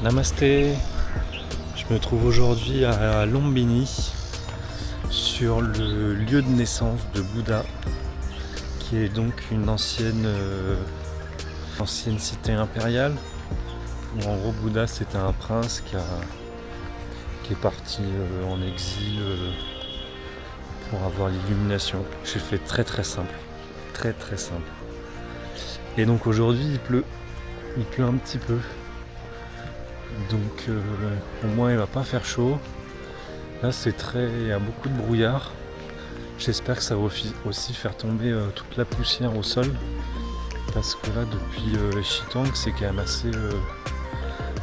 Namasté. Je me trouve aujourd'hui à Lumbini, sur le lieu de naissance de Bouddha, qui est donc une ancienne cité impériale. En gros, Bouddha, c'était un prince qui est parti en exil pour avoir l'illumination. J'ai fait très simple, très simple. Et donc aujourd'hui, il pleut un petit peu. Donc au moins il va pas faire chaud. Là il y a beaucoup de brouillard. J'espère que ça va aussi faire tomber toute la poussière au sol. Parce que là depuis Chitang c'est quand même assez...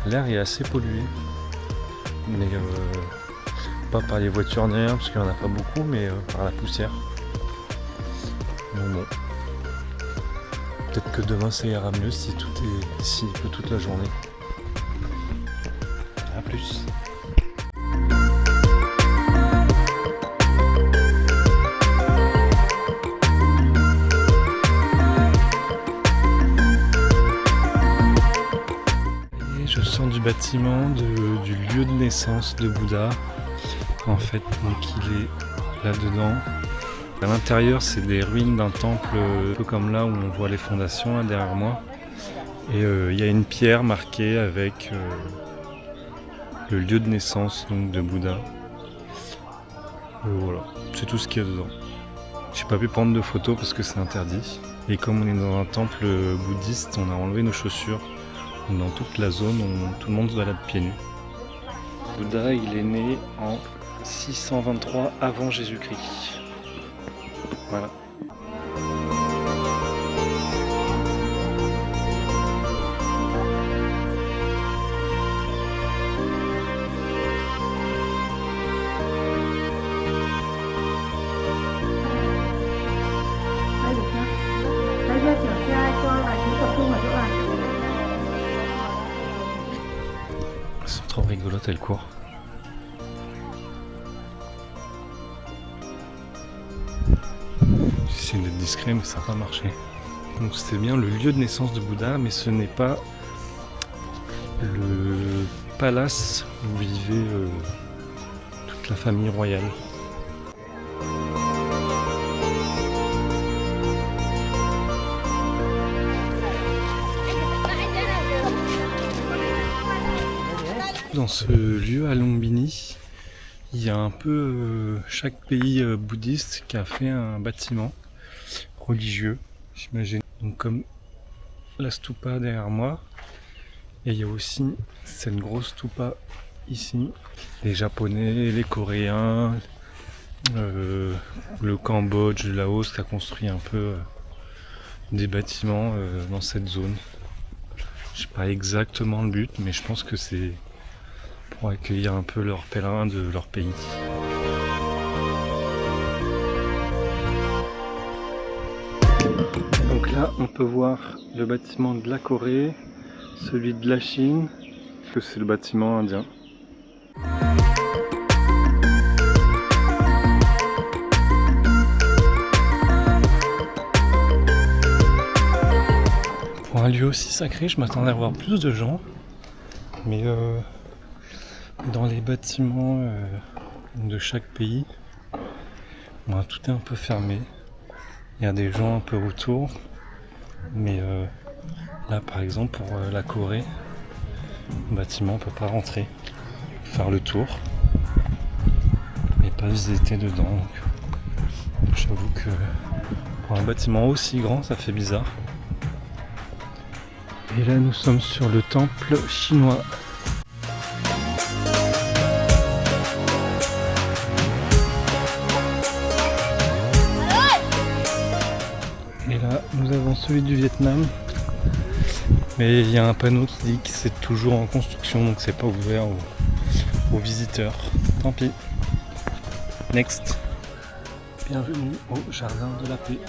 l'air est assez pollué. Mais pas par les voitures ni rien parce qu'il n'y en a pas beaucoup, mais par la poussière. Donc bon. Peut-être que demain ça ira mieux s'il pleut toute la journée. A plus. Et je sors du bâtiment du lieu de naissance de Bouddha. En fait, donc il est là-dedans. À l'intérieur, c'est des ruines d'un temple, un peu comme là où on voit les fondations là, derrière moi. Et il y a une pierre marquée avec le lieu de naissance donc, de Bouddha. Voilà, c'est tout ce qu'il y a dedans. J'ai pas pu prendre de photos parce que c'est interdit. Et comme on est dans un temple bouddhiste, on a enlevé nos chaussures. Dans toute la zone, tout le monde se balade pieds nus. Bouddha, il est né en 623 avant Jésus-Christ. Voilà. Elles sont trop rigolotes, elles courent. J'essaie d'être discret mais ça n'a pas marché. Donc c'était bien le lieu de naissance de Bouddha, mais ce n'est pas le palace où vivait toute la famille royale. Dans ce lieu à Lumbini, il y a un peu chaque pays bouddhiste qui a fait un bâtiment religieux, j'imagine. Donc comme la stupa derrière moi, et il y a aussi cette grosse stupa ici. Les Japonais, les Coréens, le Cambodge, le Laos qui a construit un peu des bâtiments dans cette zone. Je sais pas exactement le but, mais je pense que c'est pour accueillir un peu leurs pèlerins de leur pays. Donc là, on peut voir le bâtiment de la Corée, celui de la Chine, que c'est le bâtiment indien. Pour un lieu aussi sacré, je m'attendais à voir plus de gens, mais dans les bâtiments de chaque pays, tout est un peu fermé. Il y a des gens un peu autour, mais là par exemple pour la Corée, le bâtiment on peut pas rentrer, faire le tour, mais pas visiter dedans. Donc, j'avoue que pour un bâtiment aussi grand, ça fait bizarre. Et là nous sommes sur le temple chinois. Et là, nous avons celui du Vietnam. Mais il y a un panneau qui dit que c'est toujours en construction, donc c'est pas ouvert aux visiteurs. Tant pis. Next. Bienvenue au Jardin de la Paix.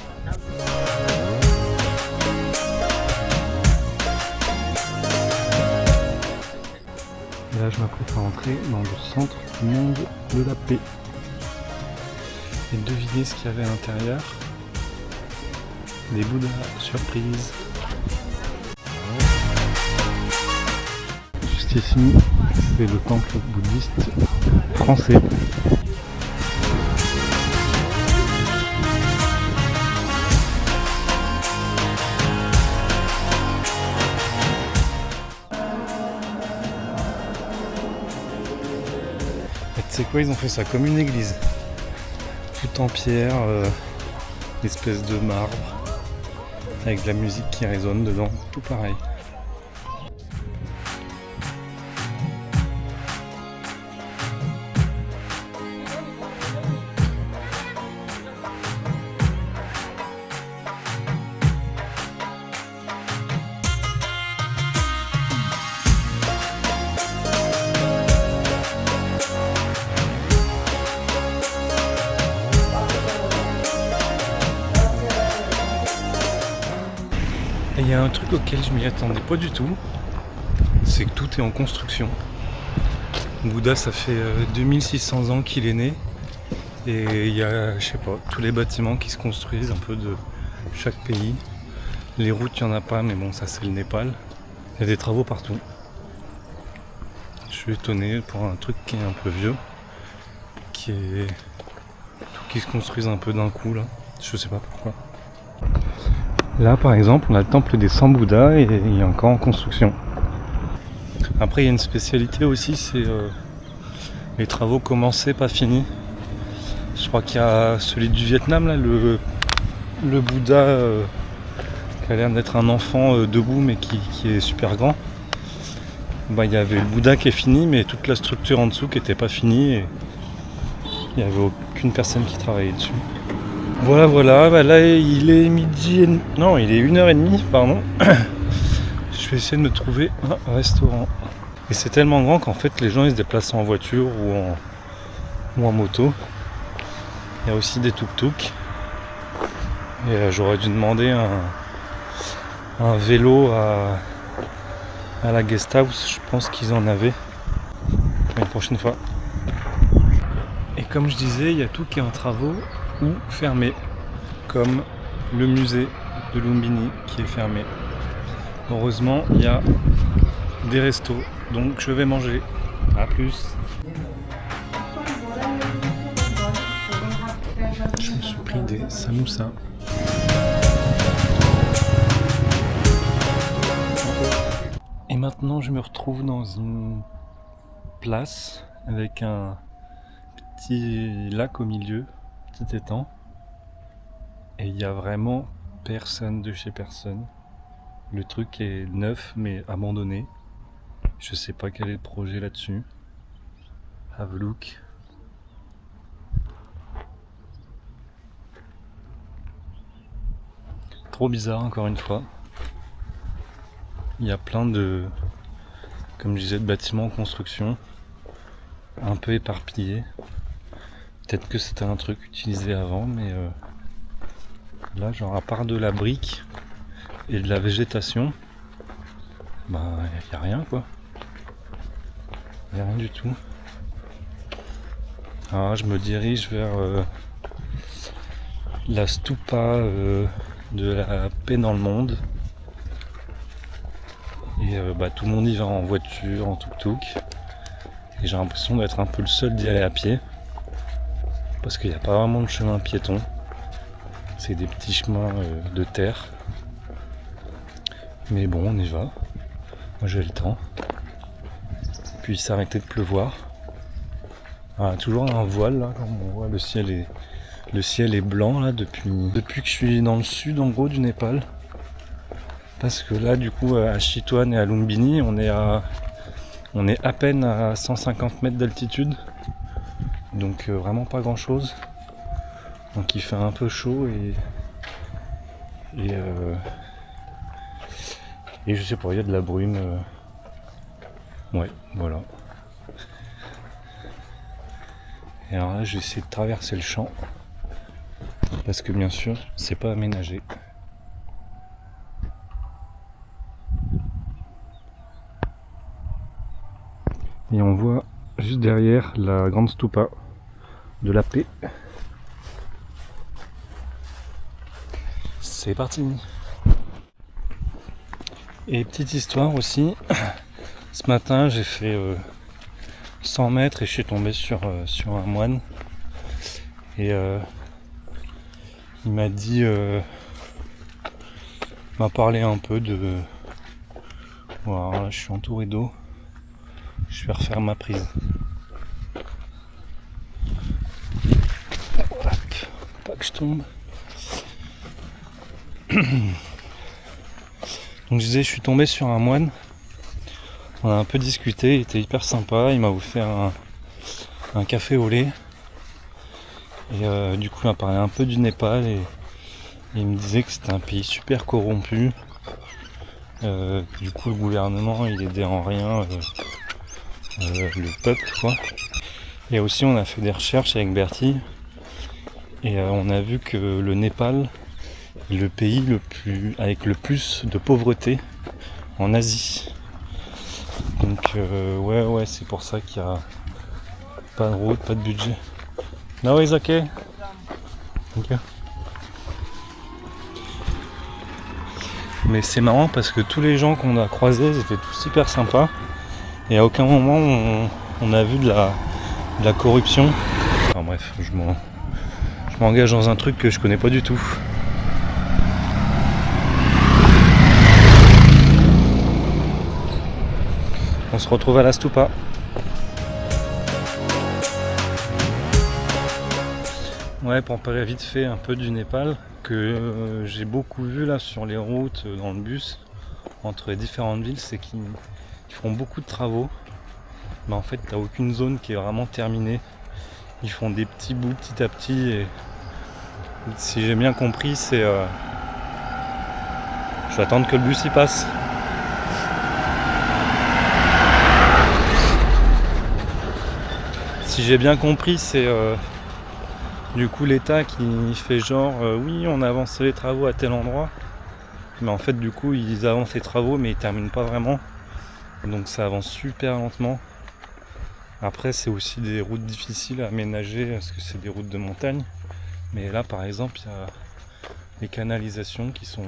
Et là, je m'apprête à entrer dans le centre du monde de la paix. Et devinez ce qu'il y avait à l'intérieur. Des Bouddhas surprises. Juste Juste ici, c'est le temple bouddhiste français. Et tu sais quoi, ils ont fait ça comme une église. Tout en pierre, espèce de marbre, avec de la musique qui résonne dedans, tout pareil. Et il y a un truc auquel je m'y attendais pas du tout, c'est que tout est en construction. Bouddha, ça fait 2600 ans qu'il est né, et il y a, je sais pas, tous les bâtiments qui se construisent un peu de chaque pays. Les routes, il n'y en a pas, mais bon, ça c'est le Népal. Il y a des travaux partout. Je suis étonné pour un truc qui est un peu vieux, qui se construise un peu d'un coup là, je sais pas pourquoi. Là par exemple on a le temple des 100 Bouddhas et il est encore en construction. Après il y a une spécialité aussi, c'est les travaux commencés pas finis. Je crois qu'il y a celui du Vietnam là, le Bouddha qui a l'air d'être un enfant debout mais qui est super grand. Bah, il y avait le Bouddha qui est fini mais toute la structure en dessous qui n'était pas finie et il n'y avait aucune personne qui travaillait dessus. Voilà, bah là il est midi et... Non, il est 1h30, pardon. Je vais essayer de me trouver un restaurant. Et c'est tellement grand qu'en fait les gens ils se déplacent en voiture ou en moto. Il y a aussi des tuk-tuk. Et j'aurais dû demander un vélo à la guest house, je pense qu'ils en avaient. Mais une prochaine fois. Et comme je disais, il y a tout qui est en travaux ou fermé, comme le musée de Lumbini qui est fermé. Heureusement, il y a des restos, donc je vais manger. A plus. Je me suis pris des samoussas. Et maintenant, je me retrouve dans une place avec un petit lac au milieu, petit étang, et il y a vraiment personne de chez personne. Le truc est neuf mais abandonné. Je sais pas quel est le projet là-dessus. Have a look. Trop bizarre encore une fois. Il y a plein de, comme je disais, de bâtiments en construction, un peu éparpillés. Peut-être que c'était un truc utilisé avant, mais là, genre à part de la brique et de la végétation, bah y a rien quoi. Y a rien du tout. Alors je me dirige vers la stupa de la paix dans le monde. Et tout le monde y va en voiture, en tuk-tuk. Et j'ai l'impression d'être un peu le seul d'y aller à pied. Parce qu'il n'y a pas vraiment de chemin piéton. C'est des petits chemins de terre. Mais bon, on y va. Moi j'ai le temps. Puis il s'est arrêté de pleuvoir. Ah, toujours un voile là, comme on voit, le ciel est blanc là depuis que je suis dans le sud en gros du Népal. Parce que là du coup à Chitwan et à Lumbini on est à peine à 150 mètres d'altitude. Donc vraiment pas grand chose. Donc il fait un peu chaud et je sais pas, il y a de la brume. Ouais, voilà. Et alors là je vais essayer de traverser le champ. Parce que bien sûr c'est pas aménagé. Et on voit juste derrière la grande stupa de la paix. C'est parti. Et petite histoire aussi, Ce matin, j'ai fait 100 mètres et je suis tombé sur un moine. Et il m'a dit, m'a parlé un peu de... Voilà, je suis entouré d'eau. Je vais refaire ma prise. Hop, pas que je tombe. Donc je disais, je suis tombé sur un moine. On a un peu discuté, il était hyper sympa. Il m'a offert un café au lait. Et du coup, il m'a parlé un peu du Népal et il me disait que c'était un pays super corrompu. Du coup, le gouvernement, il aidait en rien le peuple, quoi. Et aussi, on a fait des recherches avec Bertie et on a vu que le Népal est le pays avec le plus de pauvreté en Asie. Donc, ouais, c'est pour ça qu'il y a pas de route, pas de budget. No, it's okay. Okay. Mais c'est marrant parce que tous les gens qu'on a croisés, ils étaient tous hyper sympas. Et à aucun moment on a vu de la corruption. Enfin bref, je m'engage dans un truc que je connais pas du tout. On se retrouve à la Stupa. Ouais, pour parler vite fait un peu du Népal, que j'ai beaucoup vu là sur les routes, dans le bus, entre les différentes villes, c'est qu'ils font beaucoup de travaux. Mais en fait, t'as aucune zone qui est vraiment terminée. Ils font des petits bouts petit à petit. Et si j'ai bien compris, c'est... Je vais attendre que le bus y passe. Si j'ai bien compris, c'est... Du coup, l'État qui fait genre, oui, on a avancé les travaux à tel endroit. Mais en fait, du coup, ils avancent les travaux, mais ils terminent pas vraiment. Donc ça avance super lentement. Après, c'est aussi des routes difficiles à aménager, parce que c'est des routes de montagne. Mais là, par exemple, il y a les canalisations qui sont...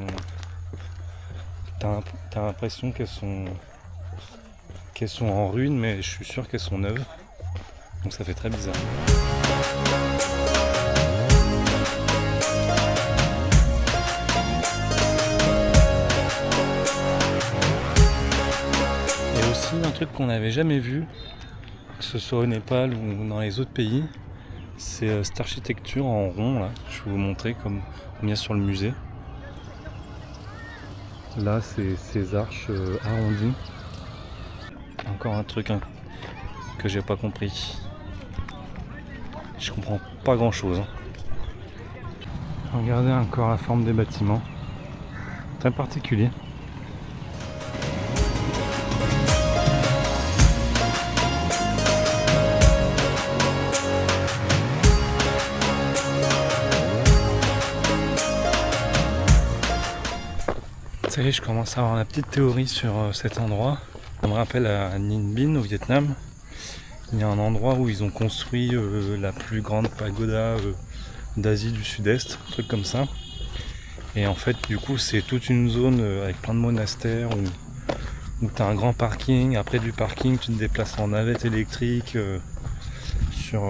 T'as l'impression qu'elles sont en ruine, mais je suis sûr qu'elles sont neuves. Donc ça fait très bizarre. Un truc qu'on n'avait jamais vu, que ce soit au Népal ou dans les autres pays, c'est cette architecture en rond là. Je vais vous montrer comme il y a sur le musée. Là, c'est ces arches arrondies. Encore un truc que j'ai pas compris. Je comprends pas grand chose. Regardez encore la forme des bâtiments. Très particulier. Ça y est, je commence à avoir la petite théorie sur cet endroit. Ça me rappelle à Ninh Binh au Vietnam. Il y a un endroit où ils ont construit la plus grande pagoda d'Asie du Sud-Est, un truc comme ça. Et en fait, du coup, c'est toute une zone avec plein de monastères où tu as un grand parking. Après du parking, tu te déplaces en navette électrique sur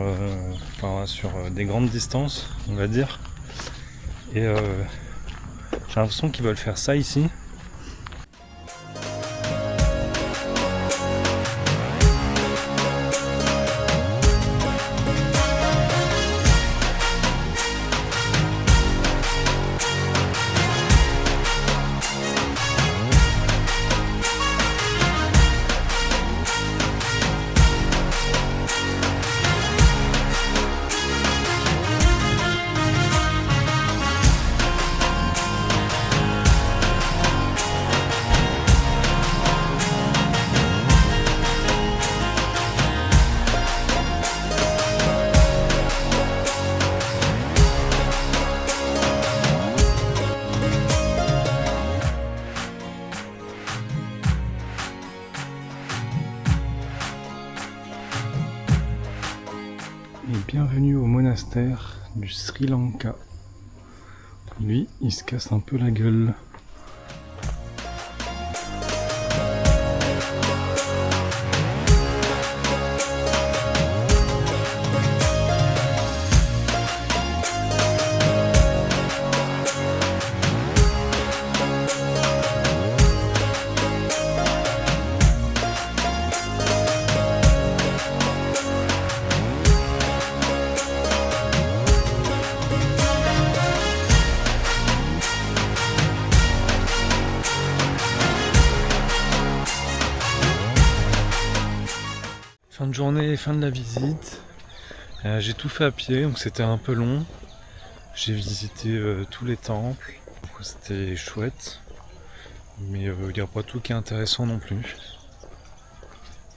des grandes distances, on va dire. Et j'ai l'impression qu'ils veulent faire ça ici. Et bienvenue au monastère du Sri Lanka. Lui, il se casse un peu la gueule. Fin de journée, fin de la visite. J'ai tout fait à pied, donc c'était un peu long. J'ai visité tous les temples, c'était chouette. Mais il n'y a pas tout qui est intéressant non plus.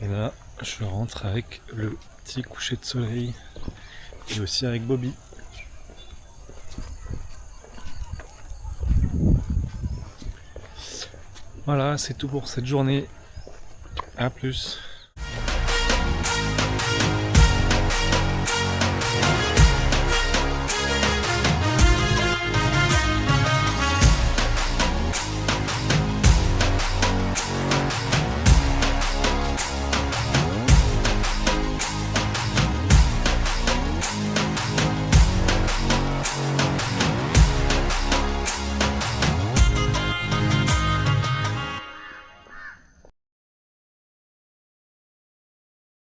Et là, je rentre avec le petit coucher de soleil et aussi avec Bobby. Voilà, c'est tout pour cette journée. A plus.